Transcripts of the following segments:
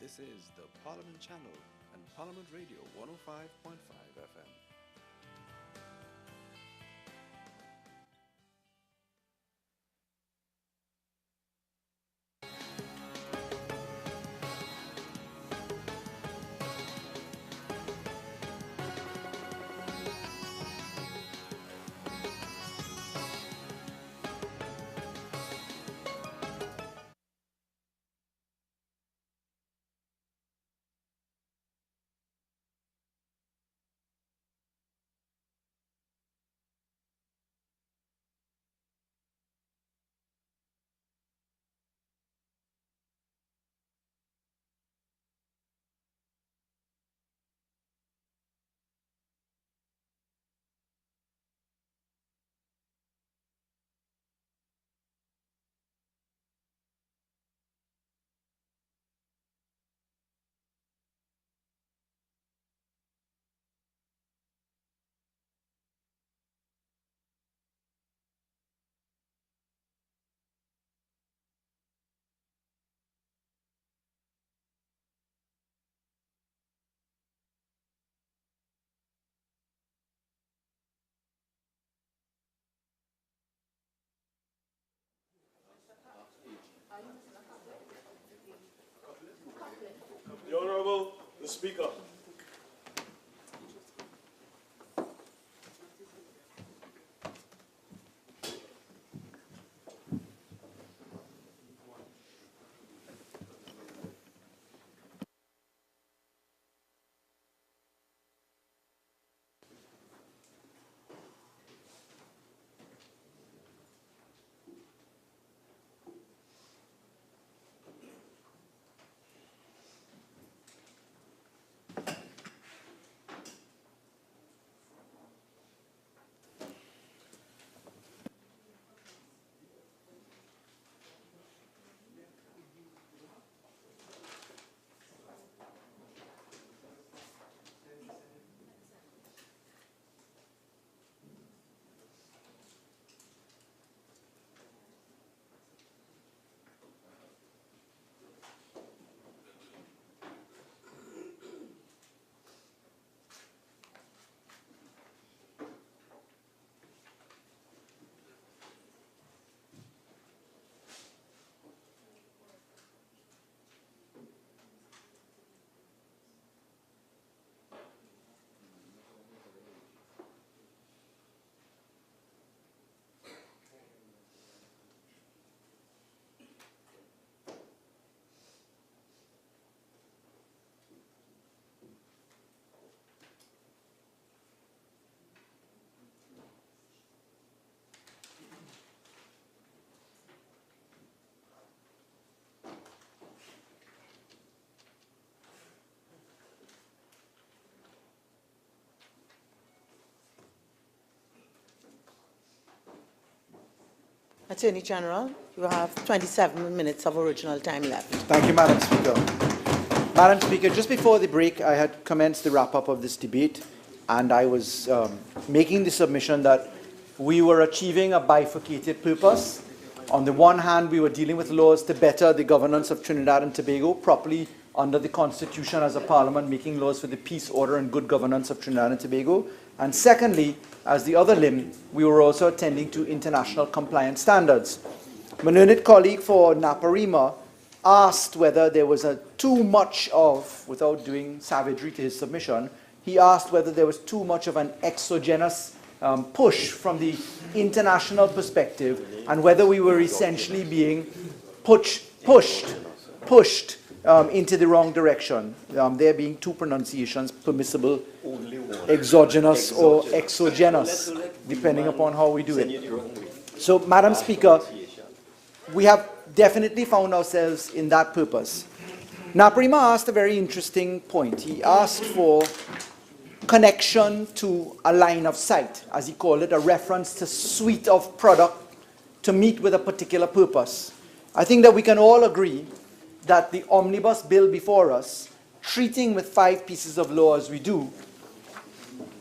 This is the Parliament Channel and Parliament Radio 105.5 FM. The Honourable, the Speaker. Attorney General, you have 27 minutes of original time left. Thank you, Madam Speaker. Madam Speaker, just before the break, I had commenced the wrap-up of this debate, and I was making the submission that we were achieving a bifurcated purpose. On the one hand, we were dealing with laws to better the governance of Trinidad and Tobago, properly under the Constitution as a parliament, making laws for the peace, order, and good governance of Trinidad and Tobago. And secondly, as the other limb, we were also attending to international compliance standards. My learned colleague for Naparima asked whether there was too much of, without doing savagery to his submission, he asked whether there was too much of an exogenous push from the international perspective, and whether we were essentially being pushed into the wrong direction. There being two pronunciations permissible: exogenous or exogenous, depending upon how we do it. So, Madam Speaker, we have definitely found ourselves in that purpose. Naparima asked a very interesting point. He asked for connection to a line of sight, as he called it, a reference to suite of product to meet with a particular purpose. I think that we can all agree that the omnibus bill before us, treating with 5 pieces of law as we do,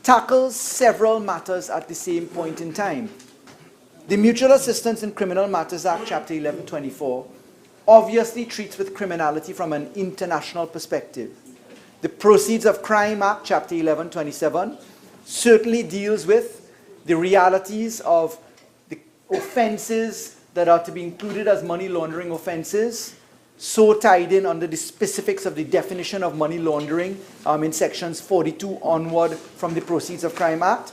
tackles several matters at the same point in time. The Mutual Assistance in Criminal Matters Act, Chapter 1124, obviously treats with criminality from an international perspective. The Proceeds of Crime Act, Chapter 1127, certainly deals with the realities of the offenses that are to be included as money laundering offenses, so tied in under the specifics of the definition of money laundering in sections 42 onward from the Proceeds of Crime Act.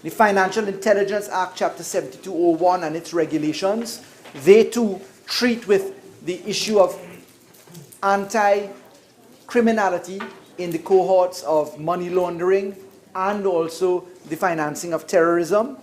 The Financial Intelligence Act, Chapter 7201 and its regulations, they too treat with the issue of anti-criminality in the cohorts of money laundering and also the financing of terrorism.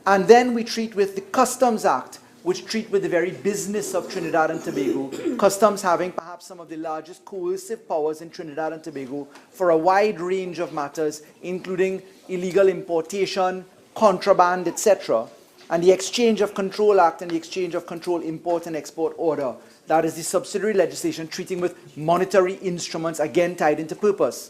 And then we treat with the Customs Act, which treat with the very business of Trinidad and Tobago, Customs having perhaps some of the largest coercive powers in Trinidad and Tobago for a wide range of matters, including illegal importation, contraband, etc., and the Exchange of Control Act and the Exchange of Control Import and Export Order. That is the subsidiary legislation treating with monetary instruments, again tied into purpose.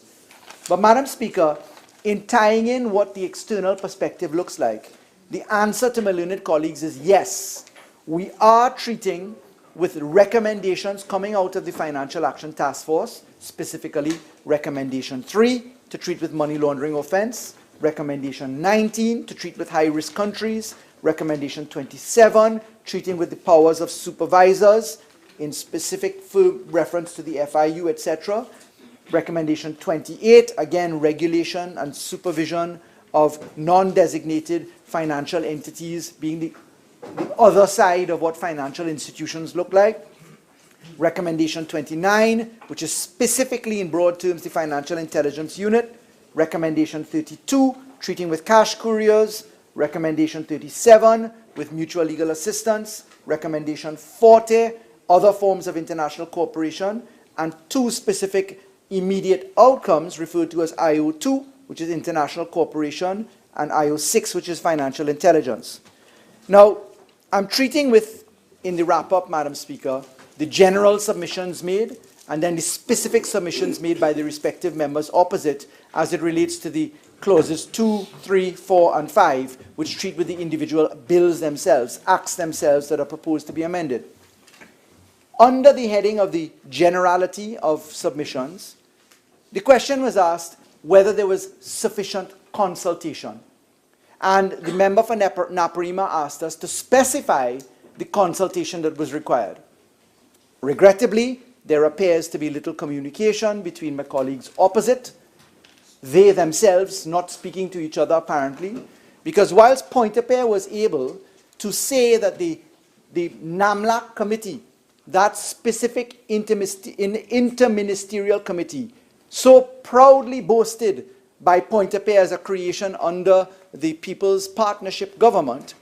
But Madam Speaker, in tying in what the external perspective looks like, the answer to my learned colleagues is yes. We are treating with recommendations coming out of the Financial Action Task Force, specifically Recommendation 3 to treat with money laundering offense, Recommendation 19 to treat with high-risk countries, Recommendation 27 treating with the powers of supervisors in specific reference to the FIU, etc. Recommendation 28, again, regulation and supervision of non-designated financial entities being the other side of what financial institutions look like. Recommendation 29, which is specifically in broad terms the Financial Intelligence Unit. Recommendation 32, treating with cash couriers. Recommendation 37, with mutual legal assistance. Recommendation 40, other forms of international cooperation. And 2 specific immediate outcomes referred to as IO2, which is international cooperation, and IO6, which is financial intelligence. Now, I'm treating with, in the wrap-up, Madam Speaker, the general submissions made, and then the specific submissions made by the respective members opposite as it relates to the clauses 2, 3, 4, and 5, which treat with the individual bills themselves, acts themselves that are proposed to be amended. Under the heading of the generality of submissions, the question was asked whether there was sufficient consultation. And the member for Naparima asked us to specify the consultation that was required. Regrettably, there appears to be little communication between my colleagues opposite, they themselves not speaking to each other apparently, because whilst Pointe-a-Pierre was able to say that the NAMLAC committee, that specific interministerial committee, so proudly boasted by Pointe-a-Pierre as a creation under the People's Partnership Government,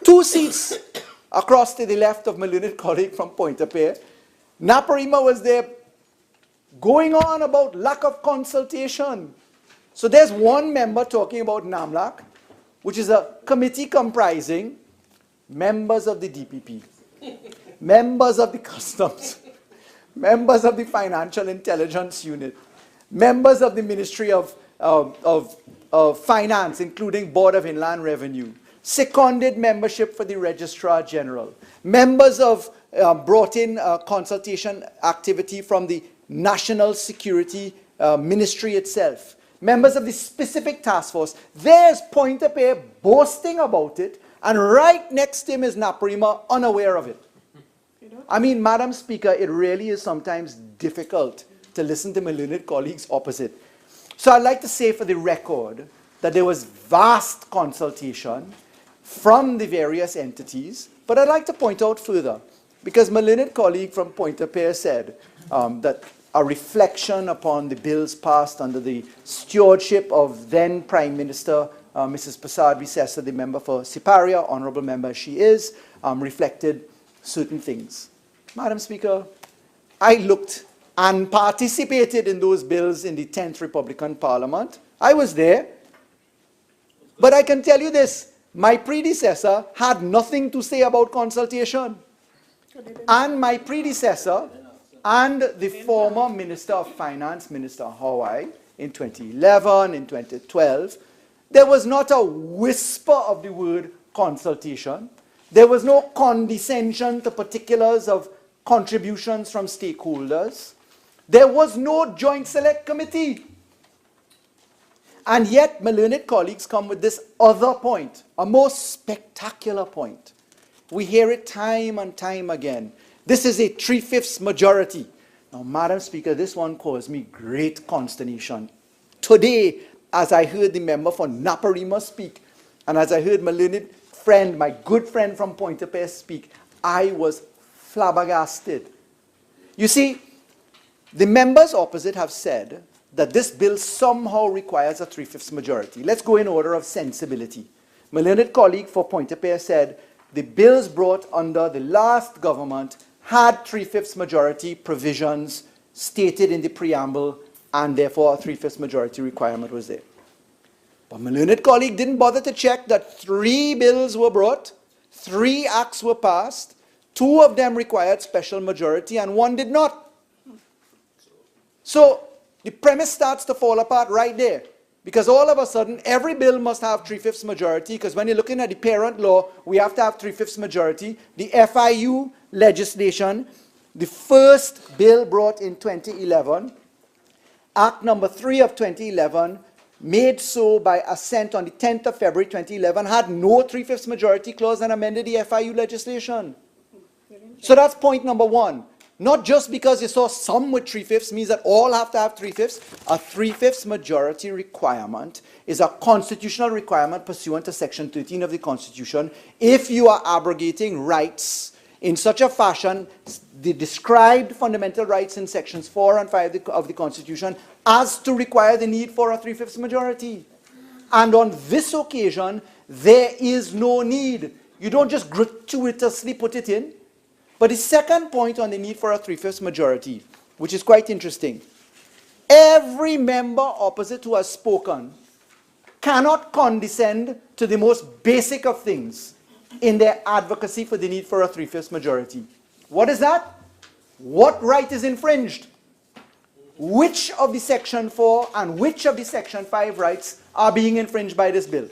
2 seats across to the left of my learned colleague from Pointe-a-Pierre, Naparima was there going on about lack of consultation. So there's one member talking about NAMLAC, which is a committee comprising members of the DPP, members of the Customs, members of the Financial Intelligence Unit, members of the Ministry of Finance, including Board of Inland Revenue, seconded membership for the Registrar General, members of brought-in consultation activity from the National Security Ministry itself, members of the specific task force. There's Pointe-a-Pierre boasting about it, and right next to him is Naparima unaware of it. I mean, Madam Speaker, it really is sometimes difficult to listen to my learned colleagues opposite. So I'd like to say for the record that there was vast consultation from the various entities, but I'd like to point out further, because my learned colleague from Pointe-a-Pierre said that a reflection upon the bills passed under the stewardship of then Prime Minister Mrs. Prasad Visesa, the member for Siparia, honourable member as she is, reflected certain things. Madam Speaker, I looked and participated in those bills in the 10th Republican Parliament. I was there. But I can tell you this, my predecessor had nothing to say about consultation. And my predecessor and the former Minister of Finance, Minister Hawaii, in 2011, in 2012, there was not a whisper of the word consultation. There was no condescension to particulars of contributions from stakeholders. There was no joint select committee. And yet, my learned colleagues come with this other point, a most spectacular point. We hear it time and time again. This is a 3/5 majority. Now, Madam Speaker, this one caused me great consternation. Today, as I heard the member for Naparima speak, and as I heard my learned friend, my good friend from Pointe-à-Pitre speak, I was flabbergasted. You see, the members opposite have said that this bill somehow requires a 3/5 majority. Let's go in order of sensibility. My learned colleague for Pointe-à-Pitre said the bills brought under the last government had 3/5 majority provisions stated in the preamble, and therefore a 3/5 majority requirement was there. But my learned colleague didn't bother to check that 3 bills were brought, 3 acts were passed, 2 of them required special majority, and 1 did not. So the premise starts to fall apart right there. Because all of a sudden, every bill must have 3/5 majority, because when you're looking at the parent law, we have to have 3/5 majority. The FIU legislation, the first bill brought in 2011, Act number 3 of 2011, made so by assent on the 10th of February 2011, had no 3/5 majority clause and amended the FIU legislation. So that's point number 1. Not just because you saw some with 3/5 means that all have to have 3/5. A 3/5 majority requirement is a constitutional requirement pursuant to Section 13 of the Constitution if you are abrogating rights in such a fashion, the described fundamental rights in Sections 4 and 5 of the Constitution, as to require the need for a 3/5 majority. And on this occasion, there is no need. You don't just gratuitously put it in. But the second point on the need for a 3/5 majority, which is quite interesting, every member opposite who has spoken cannot condescend to the most basic of things in their advocacy for the need for a 3/5 majority. What is that? What right is infringed? Which of the Section 4 and which of the Section 5 rights are being infringed by this bill?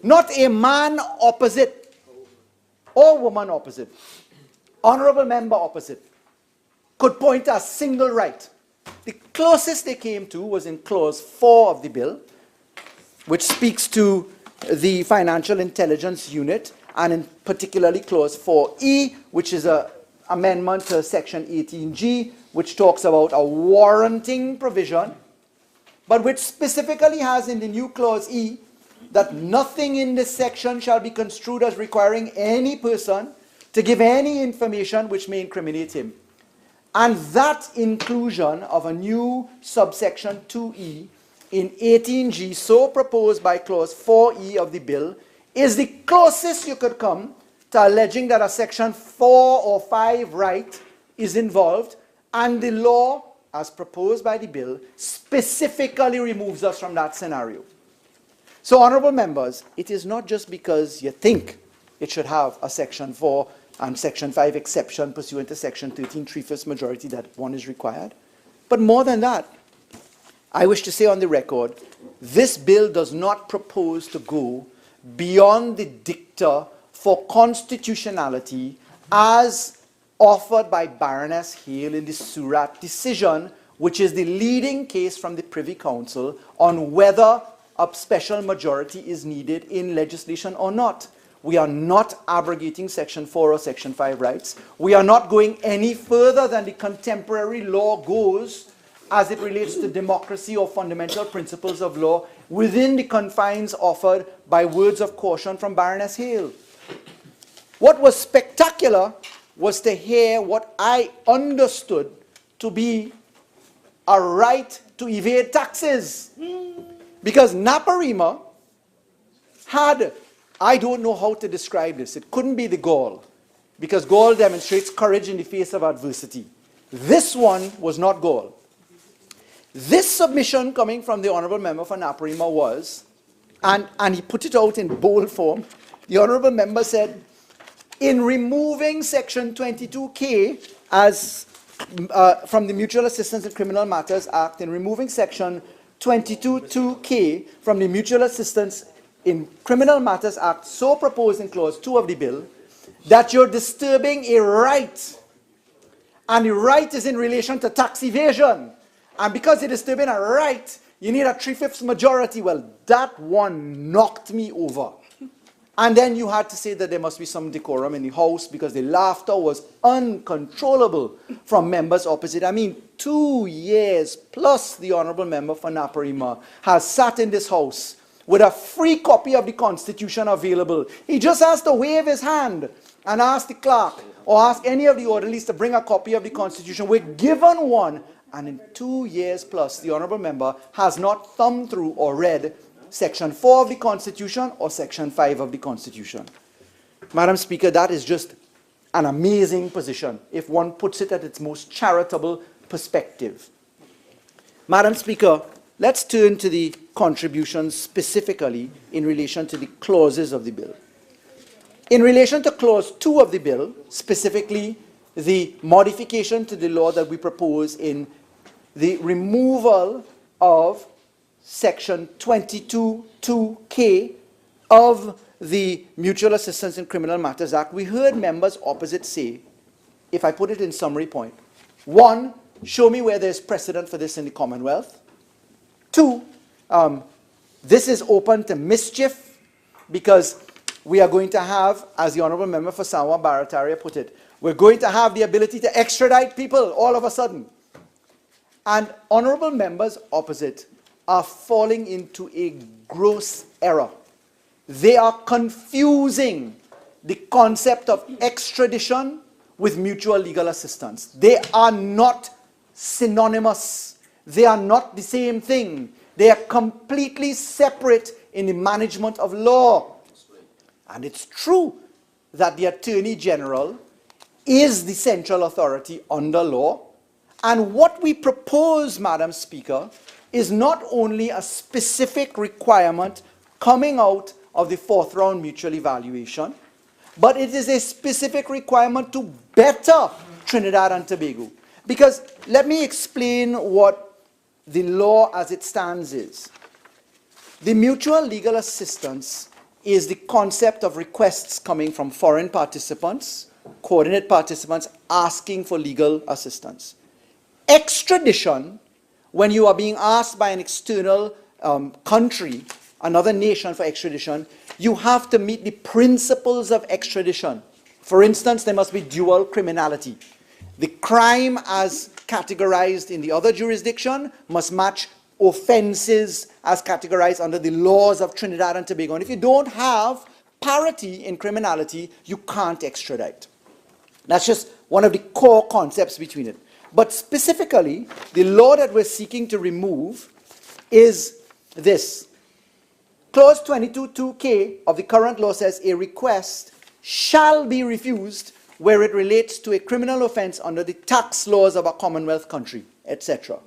Not a man opposite or woman opposite, honourable member opposite, could point to a single right. The closest they came to was in Clause 4 of the bill, which speaks to the Financial Intelligence Unit, and in particularly Clause 4E, which is an amendment to Section 18G, which talks about a warranting provision, but which specifically has in the new Clause E that nothing in this section shall be construed as requiring any person to give any information which may incriminate him. And that inclusion of a new subsection 2E in 18G, so proposed by Clause 4E of the bill, is the closest you could come to alleging that a Section 4 or 5 right is involved, and the law, as proposed by the bill, specifically removes us from that scenario. So, honourable members, it is not just because you think it should have a Section 4 and Section 5 exception pursuant to Section 13 3/5 majority that one is required. But more than that, I wish to say on the record, this bill does not propose to go beyond the dicta for constitutionality as offered by Baroness Hale in the Surat decision, which is the leading case from the Privy Council on whether a special majority is needed in legislation or not. We are not abrogating Section 4 or Section 5 rights. We are not going any further than the contemporary law goes as it relates to democracy or fundamental principles of law within the confines offered by words of caution from Baroness Hale. What was spectacular was to hear what I understood to be a right to evade taxes. Because Naparima had, I don't know how to describe this, it couldn't be the Gaul, because Gaul demonstrates courage in the face of adversity. This one was not Gaul. This submission coming from the Honourable Member for Naparima was, and he put it out in bold form, the Honourable Member said, in removing Section 22K as from the Mutual Assistance in Criminal Matters Act, in removing Section 22.2K from the Mutual Assistance in Criminal Matters Act, so proposed in Clause 2 of the bill, that you're disturbing a right, and the right is in relation to tax evasion. And because you're disturbing a right, you need a 3/5 majority. Well, that one knocked me over. And then you had to say that there must be some decorum in the House because the laughter was uncontrollable from members opposite. I mean, 2 years plus the Honourable Member for Naparima has sat in this House with a free copy of the Constitution available. He just has to wave his hand and ask the clerk or ask any of the orderlies to bring a copy of the Constitution. We're given one, and in 2 years plus, the Honourable Member has not thumbed through or read Section 4 of the Constitution or Section 5 of the Constitution. Madam Speaker, that is just an amazing position if one puts it at its most charitable perspective. Madam Speaker, let's turn to the contributions specifically in relation to the clauses of the bill. In relation to Clause 2 of the bill, specifically the modification to the law that we propose in the removal of Section 22(2)(k) of the Mutual Assistance in Criminal Matters Act, we heard members opposite say, if I put it in summary point, 1, show me where there's precedent for this in the Commonwealth. 2, this is open to mischief because we are going to have, as the Honourable Member for Sawa Barataria put it, we're going to have the ability to extradite people all of a sudden. And Honourable Members opposite are falling into a gross error. They are confusing the concept of extradition with mutual legal assistance. They are not synonymous. They are not the same thing. They are completely separate in the management of law. And it's true that the Attorney General is the central authority under law. And what we propose, Madam Speaker, is not only a specific requirement coming out of the 4th round mutual evaluation, but it is a specific requirement to better Trinidad and Tobago. Because let me explain what the law as it stands is. The mutual legal assistance is the concept of requests coming from foreign participants, coordinate participants asking for legal assistance. Extradition, when you are being asked by an external country, another nation for extradition, you have to meet the principles of extradition. For instance, there must be dual criminality. The crime as categorized in the other jurisdiction must match offenses as categorized under the laws of Trinidad and Tobago. And if you don't have parity in criminality, you can't extradite. That's just one of the core concepts between it. But specifically, the law that we're seeking to remove is this. Clause 22(2)(k) of the current law says a request shall be refused where it relates to a criminal offense under the tax laws of a Commonwealth country, etc.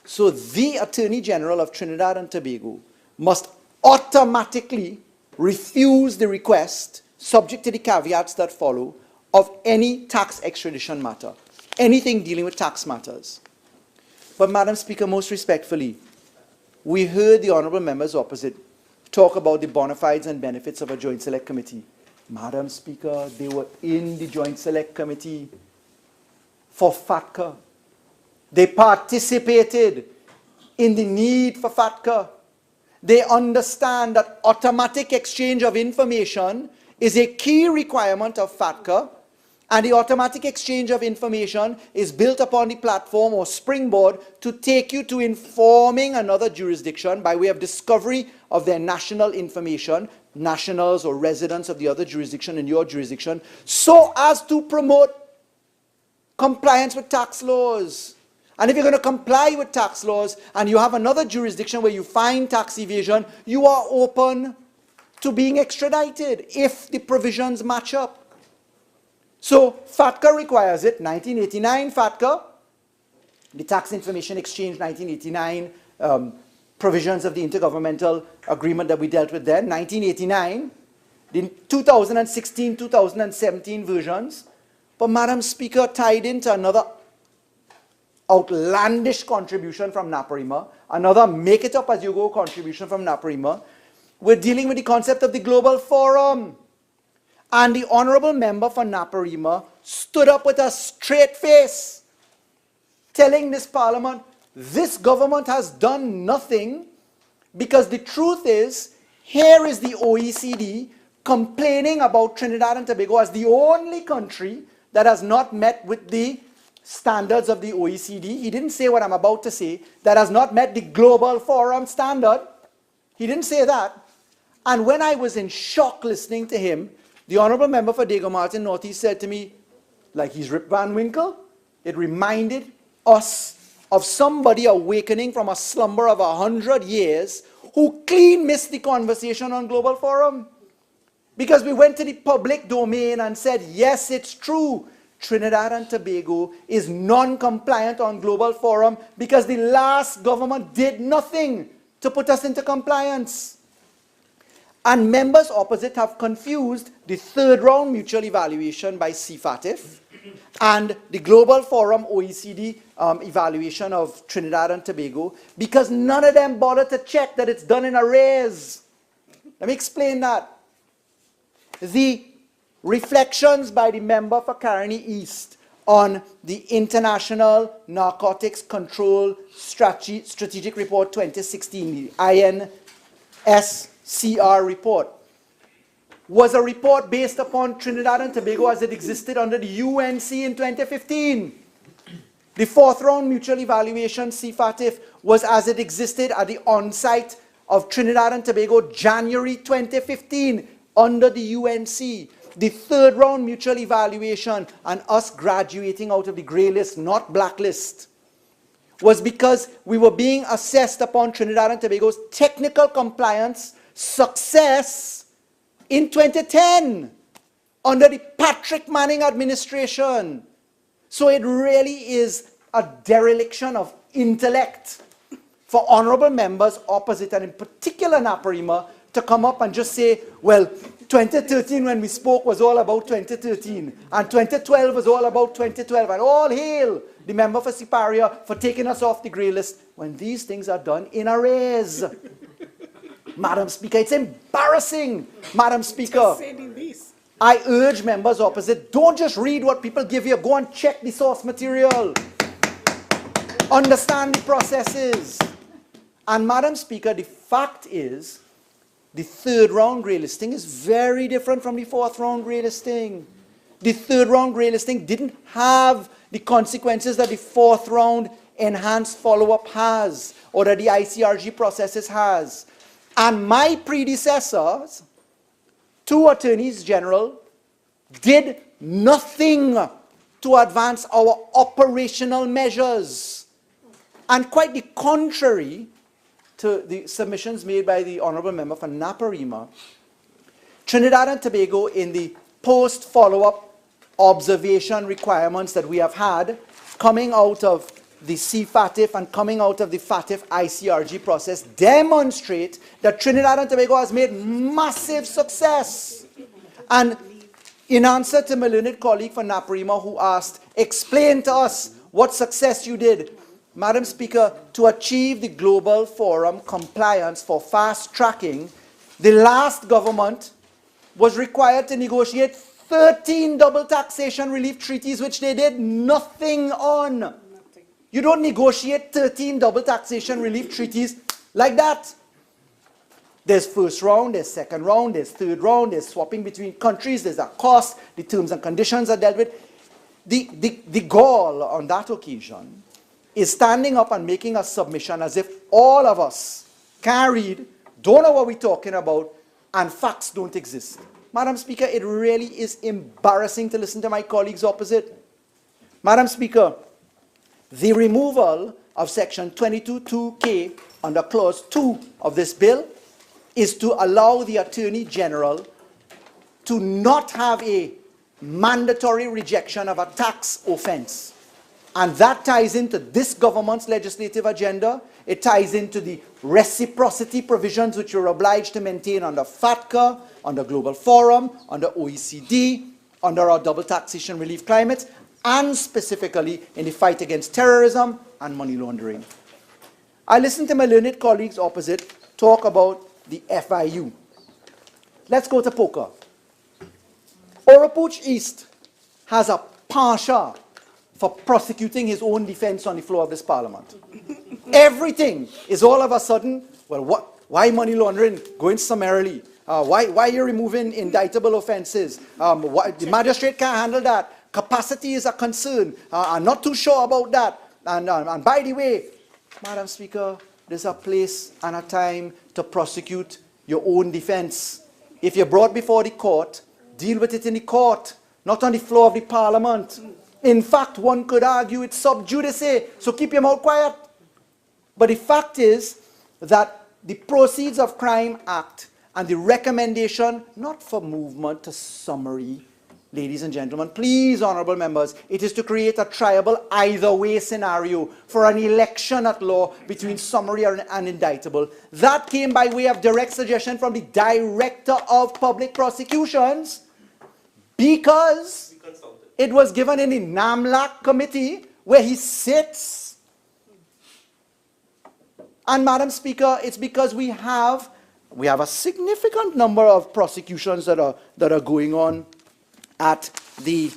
So the Attorney General of Trinidad and Tobago must automatically refuse the request, subject to the caveats that follow, of any tax extradition matter. Anything dealing with tax matters. But Madam Speaker, most respectfully, we heard the Honourable Members opposite talk about the bona fides and benefits of a Joint Select Committee. Madam Speaker, they were in the Joint Select Committee for FATCA. They participated in the need for FATCA. They understand that automatic exchange of information is a key requirement of FATCA. And the automatic exchange of information is built upon the platform or springboard to take you to informing another jurisdiction by way of discovery of their national information, nationals or residents of the other jurisdiction in your jurisdiction, so as to promote compliance with tax laws. And if you're going to comply with tax laws and you have another jurisdiction where you find tax evasion, you are open to being extradited if the provisions match up. So FATCA requires it, 1989 FATCA, the Tax Information Exchange 1989 provisions of the intergovernmental agreement that we dealt with then, 1989, the 2016-2017 versions, but Madam Speaker, tied into another outlandish contribution from Naparima, another make-it-up-as-you-go contribution from Naparima, we're dealing with the concept of the Global Forum. And the honourable member for Naparima stood up with a straight face, telling this parliament, this government has done nothing, because the truth is, here is the OECD complaining about Trinidad and Tobago as the only country that has not met with the standards of the OECD. He didn't say what I'm about to say, that has not met the Global Forum standard. He didn't say that. And when I was in shock listening to him, the honourable member for Diego Martin North East said to me, like he's Rip Van Winkle, it reminded us of somebody awakening from a slumber of 100 years who clean missed the conversation on Global Forum. Because we went to the public domain and said, yes, it's true, Trinidad and Tobago is non-compliant on Global Forum because the last government did nothing to put us into compliance. And members opposite have confused the third round mutual evaluation by CFATF and the Global Forum OECD evaluation of Trinidad and Tobago, because none of them bothered to check that it's done in arrears. Let me explain that. The reflections by the member for Caroni East on the International Narcotics Control Strategic Report 2016, the INSCR report, was a report based upon Trinidad and Tobago as it existed under the UNC in 2015. The fourth round mutual evaluation, CFATF, was as it existed at the on-site of Trinidad and Tobago, January 2015, under the UNC. The third round mutual evaluation and us graduating out of the grey list, not blacklist, was because we were being assessed upon Trinidad and Tobago's technical compliance success in 2010 under the Patrick Manning administration. So it really is a dereliction of intellect for honourable members opposite, and in particular Naparima, to come up and just say, well, 2013 when we spoke was all about 2013, and 2012 was all about 2012, and all hail the member for Siparia for taking us off the grey list, when these things are done in arrears. Madam Speaker, it's embarrassing, Madam Speaker. I urge members opposite, don't just read what people give you, go and check the source material. Understand the processes. And Madam Speaker, the fact is, the third round grey listing is very different from the fourth round grey listing. The third round grey listing didn't have the consequences that the fourth round enhanced follow-up has, or that the ICRG processes has. And my predecessors, two attorneys general, did nothing to advance our operational measures. And quite the contrary to the submissions made by the honourable member for Naparima, Trinidad and Tobago, in the post-follow-up observation requirements that we have had coming out of the CFATF and coming out of the FATF ICRG process, demonstrate that Trinidad and Tobago has made massive success. And in answer to my learned colleague for Naparima who asked, explain to us what success you did, Madam Speaker, to achieve the Global Forum compliance for fast tracking, the last government was required to negotiate 13 double taxation relief treaties, which they did nothing on. You don't negotiate 13 double taxation relief treaties like that. There's first round, there's second round, there's third round, there's swapping between countries, there's a cost, the terms and conditions are dealt with. The gall on that occasion is standing up and making a submission as if all of us can't read, don't know what we're talking about, and facts don't exist. Madam Speaker, it really is embarrassing to listen to my colleagues opposite. Madam Speaker, the removal of section 22(2)(k) under clause 2 of this bill is to allow the Attorney General to not have a mandatory rejection of a tax offence. And that ties into this government's legislative agenda. It ties into the reciprocity provisions which you're obliged to maintain under FATCA, under Global Forum, under OECD, under our double taxation relief climate, and specifically in the fight against terrorism and money laundering. I listened to my learned colleagues opposite talk about the FIU. Let's go to poker. Oropouche East has a pascha for prosecuting his own defense on the floor of this parliament. Everything is all of a sudden, well, why money laundering going summarily? Why are you removing indictable offenses? The magistrate can't handle that. Capacity is a concern. I'm not too sure about that. And by the way, Madam Speaker, there's a place and a time to prosecute your own defense. If you're brought before the court, deal with it in the court, not on the floor of the parliament. In fact, one could argue it's sub judice, so keep your mouth quiet. But the fact is that the Proceeds of Crime Act and the recommendation, not for movement to summary, ladies and gentlemen, please, honourable members, it is to create a triable either way scenario for an election at law between summary and indictable. That came by way of direct suggestion from the Director of Public Prosecutions because it was given in the NAMLAC committee where he sits. And Madam Speaker, it's because we have a significant number of prosecutions that are going on at the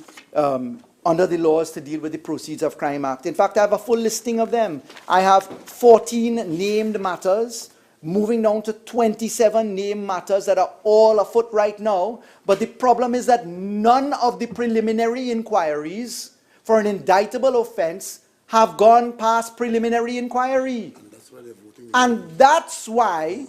under the laws to deal with the Proceeds of Crime Act. In fact, I have a full listing of them. I have 14 named matters, moving down to 27 named matters that are all afoot right now. But the problem is that none of the preliminary inquiries for an indictable offense have gone past preliminary inquiry. And that's why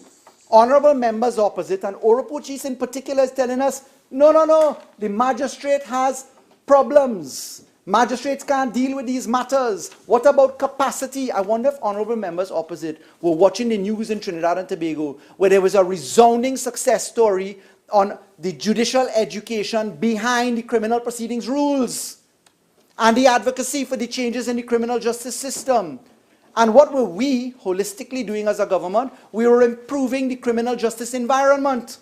honourable members opposite, and Oropouche East in particular, is telling us, no, the magistrate has problems. Magistrates can't deal with these matters. What about capacity? I wonder if honourable members opposite were watching the news in Trinidad and Tobago, where there was a resounding success story on the judicial education behind the criminal proceedings rules and the advocacy for the changes in the criminal justice system. And what were we holistically doing as a government? We were improving the criminal justice environment.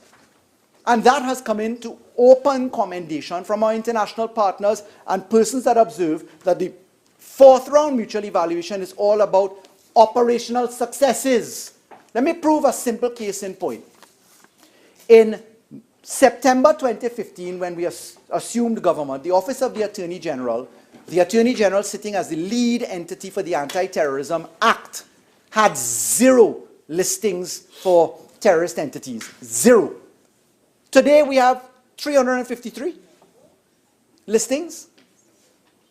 And that has come into open commendation from our international partners and persons that observe that the fourth round mutual evaluation is all about operational successes. Let me prove a simple case in point. In September 2015, when we assumed government, the Office of the Attorney General sitting as the lead entity for the Anti-Terrorism Act, had 0 listings for terrorist entities. 0. Today we have 353 listings.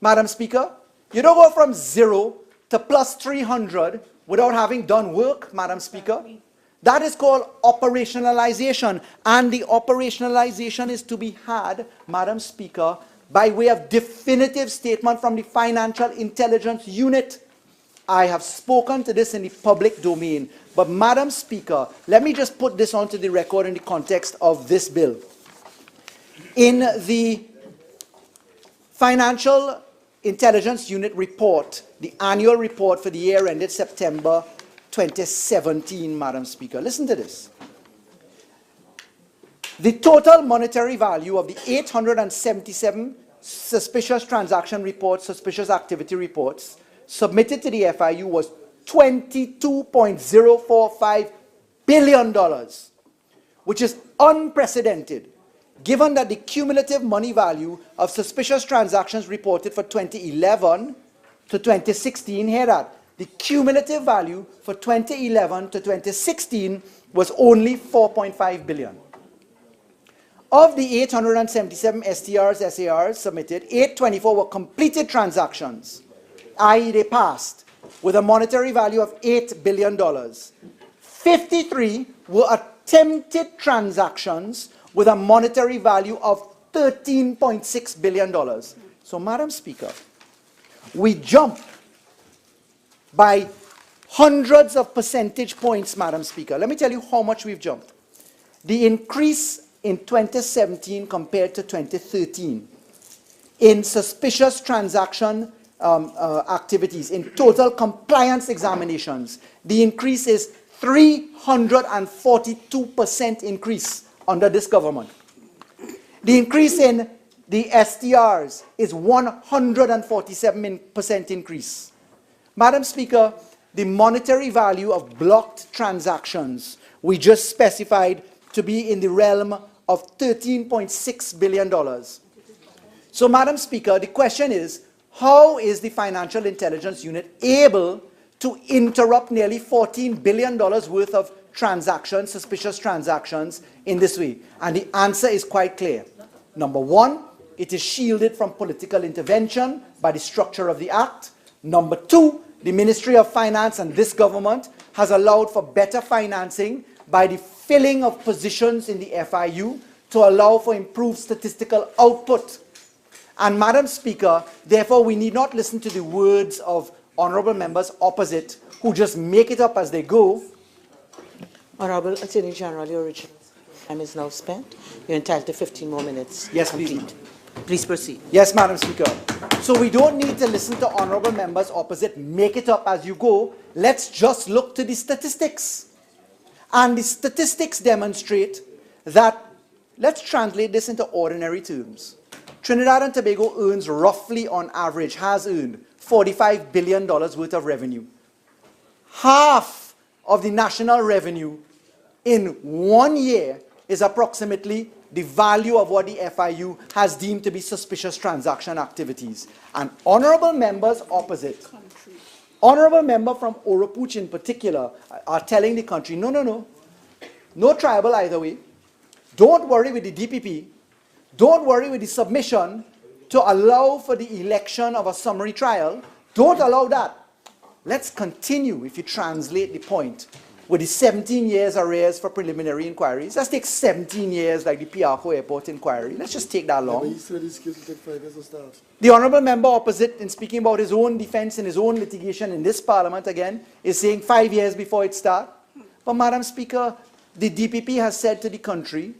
Madam Speaker, you don't go from 0 to plus 300 without having done work, Madam Speaker. That is called operationalization. And the operationalization is to be had, Madam Speaker, by way of definitive statement from the Financial Intelligence Unit. I have spoken to this in the public domain. But Madam Speaker, let me just put this onto the record in the context of this bill. In the Financial Intelligence Unit report, the annual report for the year ended September 2017, Madam Speaker, listen to this. The total monetary value of the 877 suspicious transaction reports, suspicious activity reports, submitted to the FIU was $22.045 billion, which is unprecedented, given that the cumulative money value of suspicious transactions reported for 2011 to 2016, hear that, the cumulative value for 2011 to 2016 was only $4.5 billion. Of the 877 STRs, SARs submitted, 824 were completed transactions, i.e. they passed, with a monetary value of $8 billion. 53 were attempted transactions with a monetary value of $13.6 billion. So, Madam Speaker, we jump by hundreds of percentage points, Madam Speaker. Let me tell you how much we've jumped. The increase in 2017 compared to 2013 in suspicious transaction activities, in total compliance examinations, the increase is 342% increase under this government. The increase in the STRs is 147% increase. Madam Speaker, the monetary value of blocked transactions we just specified to be in the realm of $13.6 billion. So, Madam Speaker, the question is, how is the Financial Intelligence Unit able to interrupt nearly $14 billion worth of transactions, suspicious transactions, in this way? And the answer is quite clear. Number one, it is shielded from political intervention by the structure of the Act. Number two, the Ministry of Finance and this government has allowed for better financing by the filling of positions in the FIU to allow for improved statistical output. And Madam Speaker, therefore we need not listen to the words of honourable members opposite who just make it up as they go. Honourable Attorney General, your original time is now spent. You're entitled to 15 more minutes. Yes, please. Please proceed. Yes, Madam Speaker. So we don't need to listen to honourable members opposite, make it up as you go. Let's just look to the statistics. And the statistics demonstrate that, let's translate this into ordinary terms. Trinidad and Tobago earns roughly on average, has earned $45 billion worth of revenue. Half of the national revenue in 1 year is approximately the value of what the FIU has deemed to be suspicious transaction activities. And honourable members opposite, honourable member from Oropouche in particular, are telling the country, no tribal either way. Don't worry with the DPP. Don't worry with the submission to allow for the election of a summary trial. Don't allow that. Let's continue, if you translate the point, with the 17 years arrears for preliminary inquiries. Let's take 17 years like the Piarco Airport inquiry. Let's just take that long. But he said his case will take 5 years to start. The honourable member opposite, in speaking about his own defence and his own litigation in this parliament again, is saying 5 years before it starts. But Madam Speaker, the DPP has said to the country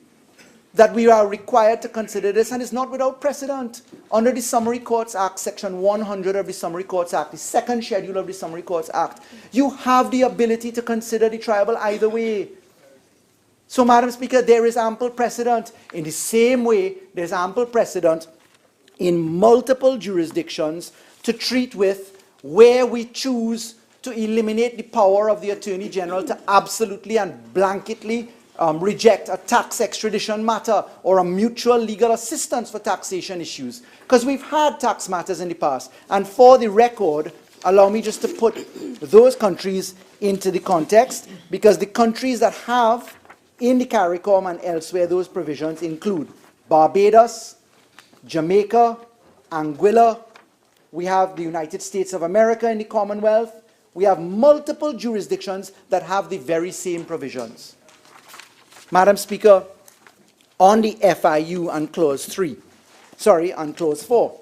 that we are required to consider this, and it's not without precedent. Under the Summary Courts Act, Section 100 of the Summary Courts Act, the second schedule of the Summary Courts Act, you have the ability to consider the tribal either way. So, Madam Speaker, there is ample precedent. In the same way, there's ample precedent in multiple jurisdictions to treat with where we choose to eliminate the power of the Attorney General to absolutely and blanketly reject a tax extradition matter or a mutual legal assistance for taxation issues. Because we've had tax matters in the past. And for the record, allow me just to put those countries into the context, because the countries that have in the CARICOM and elsewhere those provisions include Barbados, Jamaica, Anguilla. We have the United States of America in the Commonwealth. We have multiple jurisdictions that have the very same provisions. Madam Speaker, on the FIU and Clause 4,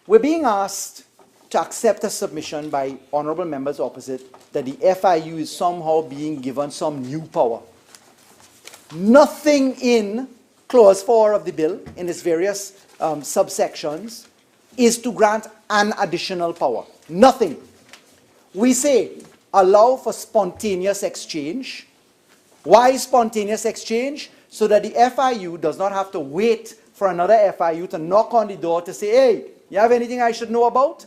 we're being asked to accept a submission by honourable members opposite that the FIU is somehow being given some new power. Nothing in Clause 4 of the bill, in its various subsections, is to grant an additional power. Nothing. We say, allow for spontaneous exchange. Why spontaneous exchange? So that the FIU does not have to wait for another FIU to knock on the door to say, hey, you have anything I should know about?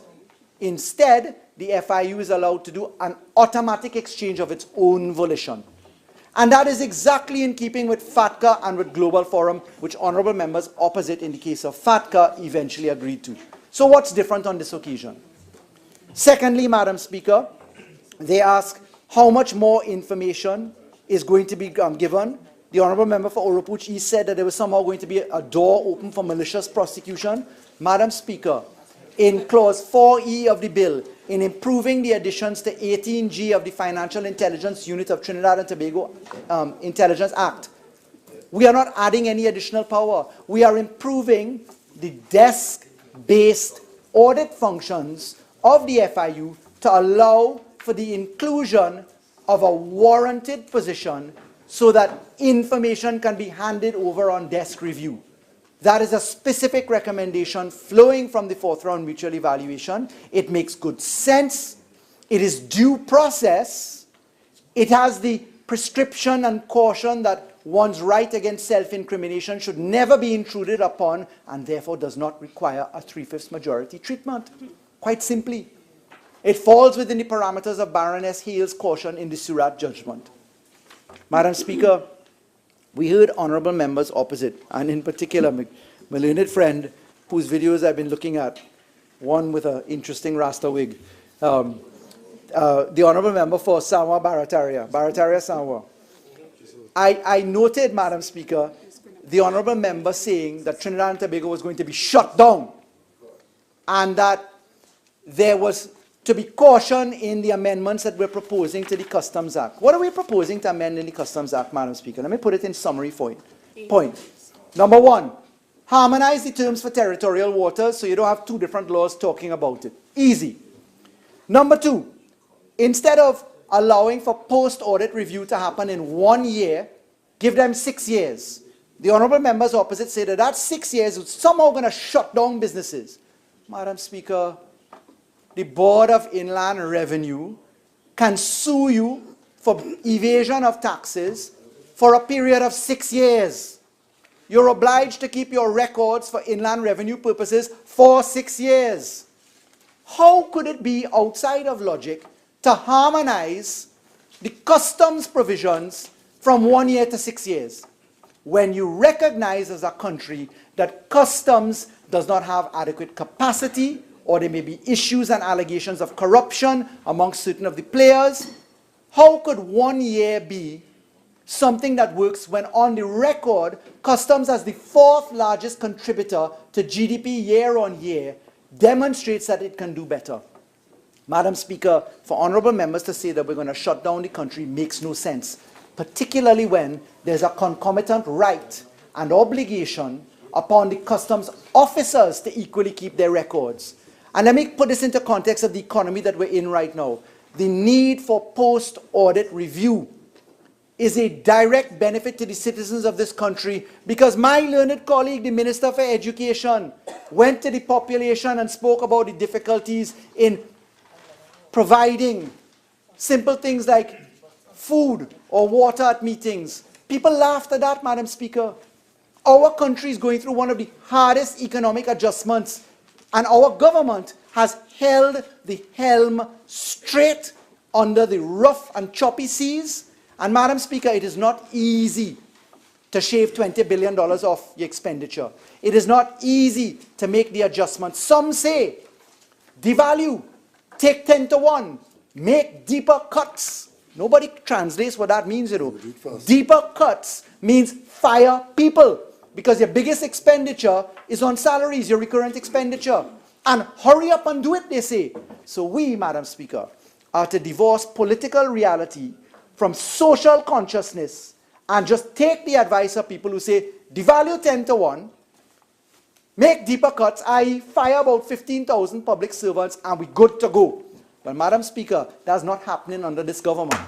Instead, the FIU is allowed to do an automatic exchange of its own volition. And that is exactly in keeping with FATCA and with Global Forum, which honourable members opposite in the case of FATCA eventually agreed to. So what's different on this occasion? Secondly, Madam Speaker, they ask how much more information is going to be given. The honourable member for Oropouche East said that there was somehow going to be a door open for malicious prosecution. Madam Speaker, in Clause 4E of the bill, in improving the additions to 18G of the Financial Intelligence Unit of Trinidad and Tobago Intelligence Act, we are not adding any additional power. We are improving the desk-based audit functions of the FIU to allow for the inclusion of a warranted position so that information can be handed over on desk review. That is a specific recommendation flowing from the fourth round mutual evaluation. It makes good sense. It is due process. It has the prescription and caution that one's right against self-incrimination should never be intruded upon and therefore does not require a 3/5 majority treatment. Quite simply. It falls within the parameters of Baroness Hale's caution in the Surat judgment. Madam Speaker, we heard honourable members opposite, and in particular, my learned friend, whose videos I've been looking at, one with an interesting Rasta wig, the honourable member for Sawa Barataria Sawa. I noted, Madam Speaker, the honourable member saying that Trinidad and Tobago was going to be shut down and that there was to be caution in the amendments that we're proposing to the Customs Act. What are we proposing to amend in the Customs Act, Madam Speaker? Let me put it in summary for you. Point. Number one, harmonize the terms for territorial waters so you don't have two different laws talking about it. Easy. Number two, instead of allowing for post-audit review to happen in 1 year, give them 6 years. The honourable members opposite say that that 6 years is somehow going to shut down businesses. Madam Speaker, the Board of Inland Revenue can sue you for evasion of taxes for a period of 6 years. You're obliged to keep your records for inland revenue purposes for 6 years. How could it be outside of logic to harmonize the customs provisions from 1 year to 6 years when you recognize as a country that customs does not have adequate capacity, or there may be issues and allegations of corruption amongst certain of the players? How could 1 year be something that works when on the record, customs as the fourth largest contributor to GDP year on year demonstrates that it can do better? Madam Speaker, for honourable members to say that we're going to shut down the country makes no sense, particularly when there's a concomitant right and obligation upon the customs officers to equally keep their records. And let me put this into context of the economy that we're in right now. The need for post-audit review is a direct benefit to the citizens of this country, because my learned colleague, the Minister for Education, went to the population and spoke about the difficulties in providing simple things like food or water at meetings. People laughed at that, Madam Speaker. Our country is going through one of the hardest economic adjustments, and our government has held the helm straight under the rough and choppy seas. And Madam Speaker, it is not easy to shave $20 billion off your expenditure. It is not easy to make the adjustments. Some say, devalue, take 10 to 1, make deeper cuts. Nobody translates what that means, you know. Deeper cuts means fire people, because your biggest expenditure is on salaries, your recurrent expenditure. And hurry up and do it, they say. So we, Madam Speaker, are to divorce political reality from social consciousness and just take the advice of people who say, devalue 10 to 1, make deeper cuts, i.e. fire about 15,000 public servants, and we're good to go. But Madam Speaker, that's not happening under this government.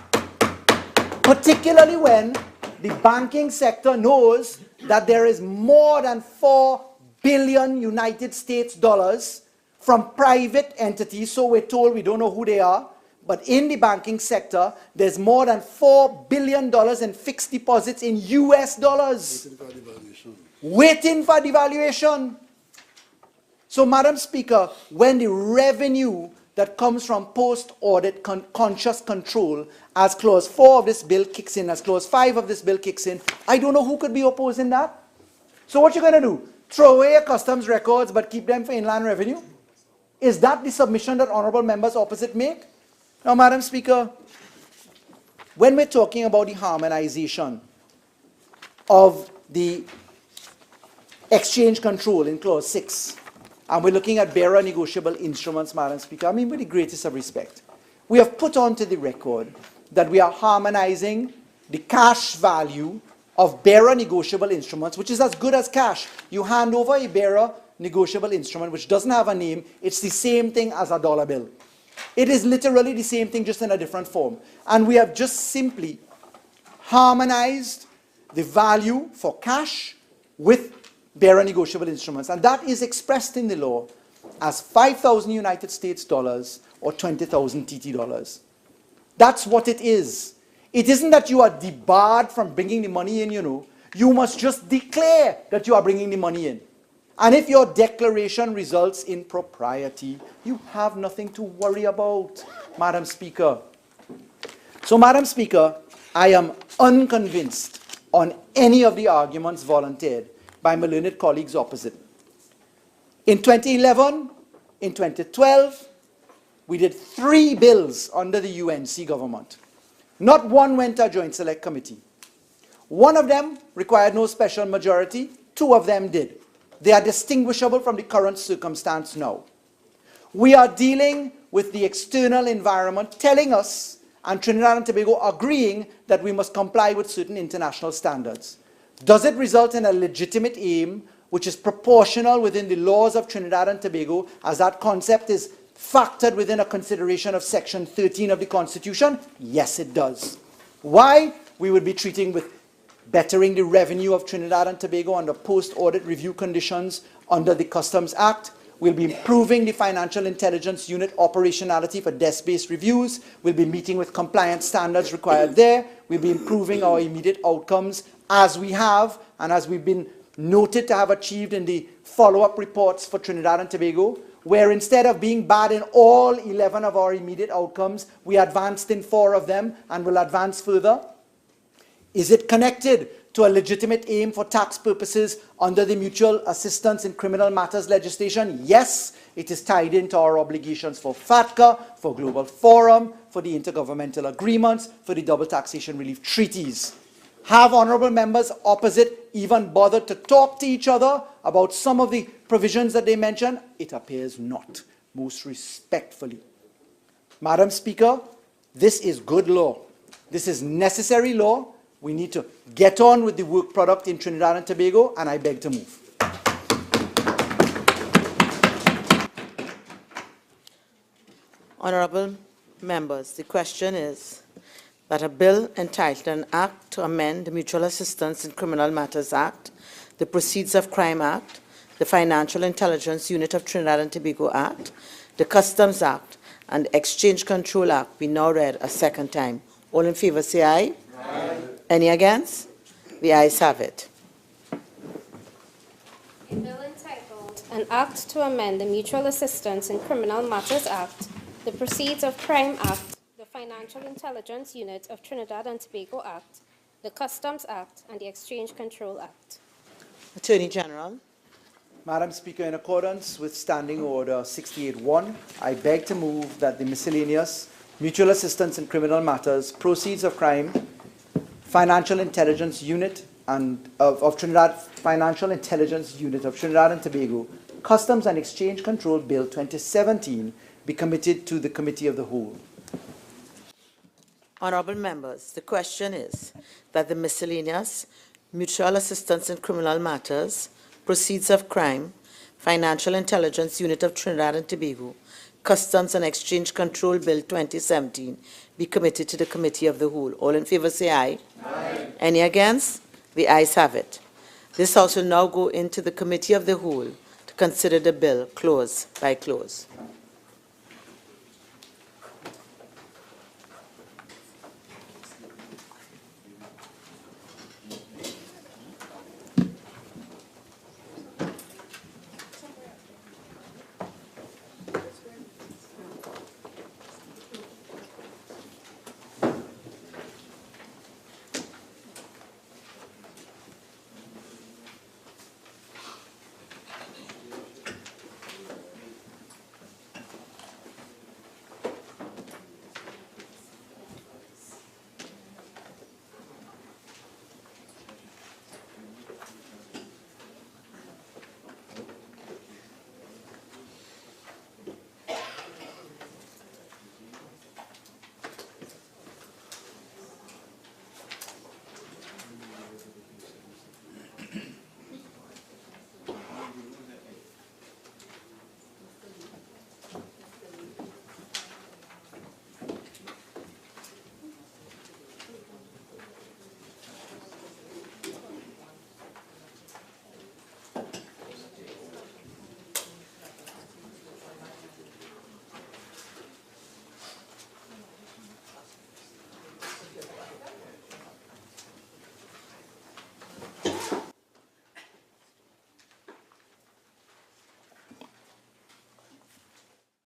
Particularly when the banking sector knows that there is more than 4 billion United States dollars from private entities, so we're told, we don't know who they are, but in the banking sector, there's more than $4 billion in fixed deposits in US dollars. Waiting for devaluation. So, Madam Speaker, when the revenue that comes from post-audit conscious control, as Clause 4 of this bill kicks in, as Clause 5 of this bill kicks in, I don't know who could be opposing that. So what you're going to do? Throw away your customs records but keep them for inland revenue? Is that the submission that honourable members opposite make? Now, Madam Speaker, when we're talking about the harmonization of the exchange control in Clause 6, and we're looking at bearer negotiable instruments, Madam Speaker, I mean with the greatest of respect, we have put onto the record that we are harmonizing the cash value of bearer negotiable instruments, which is as good as cash. You hand over a bearer negotiable instrument which doesn't have a name, it's the same thing as a dollar bill. It is literally the same thing, just in a different form. And we have just simply harmonized the value for cash with bearer negotiable instruments. And that is expressed in the law as 5,000 United States dollars or 20,000 TT dollars. That's what it is. It isn't that you are debarred from bringing the money in, you know. You must just declare that you are bringing the money in. And if your declaration results in propriety, you have nothing to worry about, Madam Speaker. So, Madam Speaker, I am unconvinced on any of the arguments volunteered by my learned colleagues opposite. In 2011, in 2012, we did 3 bills under the UNC government. Not one went to a joint select committee. One of them required no special majority, 2 of them did. They are distinguishable from the current circumstance now. We are dealing with the external environment telling us, and Trinidad and Tobago agreeing, that we must comply with certain international standards. Does it result in a legitimate aim which is proportional within the laws of Trinidad and Tobago, as that concept is factored within a consideration of Section 13 of the Constitution? Yes, it does. Why? We would be treating with bettering the revenue of Trinidad and Tobago under post-audit review conditions under the Customs Act. We'll be improving the Financial Intelligence Unit operationality for desk-based reviews. We'll be meeting with compliance standards required there. We'll be improving our immediate outcomes as we have and as we've been noted to have achieved in the follow-up reports for Trinidad and Tobago, where instead of being bad in all 11 of our immediate outcomes, we advanced in 4 of them and will advance further. Is it connected to a legitimate aim for tax purposes under the Mutual Assistance in Criminal Matters legislation? Yes, it is tied into our obligations for FATCA, for Global Forum, for the intergovernmental agreements, for the double taxation relief treaties. Have honourable members opposite even bothered to talk to each other about some of the provisions that they mention? It appears not, most respectfully. Madam Speaker, this is good law. This is necessary law. We need to get on with the work product in Trinidad and Tobago, and I beg to move. Honourable members, the question is that a bill entitled an Act to amend the Mutual Assistance in Criminal Matters Act, the Proceeds of Crime Act, the Financial Intelligence Unit of Trinidad and Tobago Act, the Customs Act, and the Exchange Control Act be now read a second time. All in favour say aye. Aye. Any against? The ayes have it. A bill entitled An Act to Amend the Mutual Assistance in Criminal Matters Act, the Proceeds of Crime Act, the Financial Intelligence Unit of Trinidad and Tobago Act, the Customs Act, and the Exchange Control Act. Attorney General. Madam Speaker, in accordance with Standing Order 68.1, I beg to move that the miscellaneous Mutual Assistance in Criminal Matters, Proceeds of Crime, Financial Intelligence Unit of Trinidad, Financial Intelligence Unit of Trinidad and Tobago, Customs and Exchange Control Bill 2017 be committed to the Committee of the Whole. Honourable members, the question is that the miscellaneous Mutual Assistance in Criminal Matters, Proceeds of Crime, Financial Intelligence Unit of Trinidad and Tobago, Customs and Exchange Control Bill 2017 be committed to the Committee of the Whole. All in favour say aye. Aye. Any against? The ayes have it. This House will now go into the Committee of the Whole to consider the bill clause by clause.